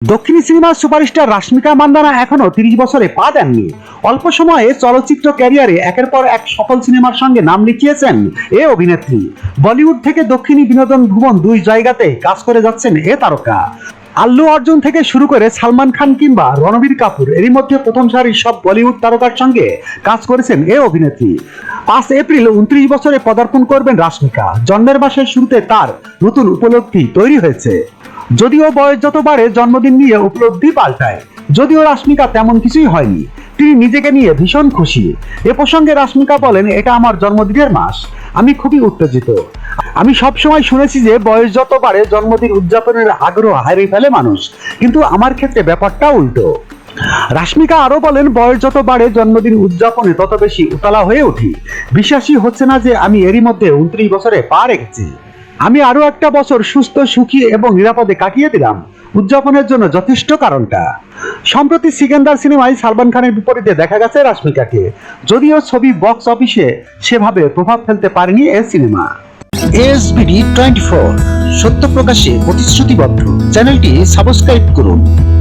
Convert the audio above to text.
দক্ষিণী সিনেমার সুপারস্টার রাশ্মিকা মান্দানা এখনো 30 বছরে পা দেননি। অল্প সময়ে চলচ্চিত্র ক্যারিয়ারে একের পর এক সফল সিনেমার সঙ্গে নাম লিখিয়েছেন এ অভিনেত্রী। বলিউড থেকে দক্ষিণী বিনোদন ভুবন দুই জায়গাতে কাজ করে যাচ্ছেন এ তারকা। আল্লু অর্জুন থেকে শুরু করে সালমান খান কিংবা রণবীর কাপুর, এরই মধ্যে প্রথম সারির সব বলিউড তারকার সঙ্গে কাজ করেছেন এ অভিনেত্রী। 5 এপ্রিল 29 বছরে পদার্পণ করবেন রাশ্মিকা। জন্মের মাসের শুরুতে তার নতুন উপলব্ধি তৈরি হয়েছে। যদিও বয়স যত বাড়ে জন্মদিন নিয়ে উপলব্ধি পাল্টায়। যদিও রাশ্মিকা তেমন কিছুই হয়নি, তিনি নিজেকে নিয়ে ভীষণ খুশি। এ প্রসঙ্গে রাশ্মিকা বলেন, এটা আমার জন্মদিনের মাস, আমি খুবই উত্তেজিত। আমি সবসময় শুনেছি যে বয়স যত বাড়ে জন্মদিন উদযাপনের আগ্রহ হারিয়ে ফেলে মানুষ, কিন্তু আমার ক্ষেত্রে ব্যাপারটা উল্টো। রাশ্মিকা আরো বলেন, বয়স যত বাড়ে জন্মদিন উদযাপনে তত বেশি উতলা হয়ে উঠি। বিশ্বাসই হচ্ছে না যে আমি এরই মধ্যে 29 বছরে পা রেখেছি। আমি আরো একটা বছর সুস্থ, সুখী এবং নিরাপদে কাটিয়ে দিলাম। উদযাপনের জন্য যথেষ্ট কারণটা। সম্প্রতি সিকান্দার সিনেমায় সালমান খানের বিপরীতে দেখা গেছে রাশ্মিকাকে। যদিও ছবি বক্স অফিসে সেভাবে প্রভাব ফেলতে পারেনি এই সিনেমা। ASBD 24 সত্য প্রকাশে প্রতিশ্রুতিবদ্ধ। চ্যানেলটি সাবস্ক্রাইব করুন।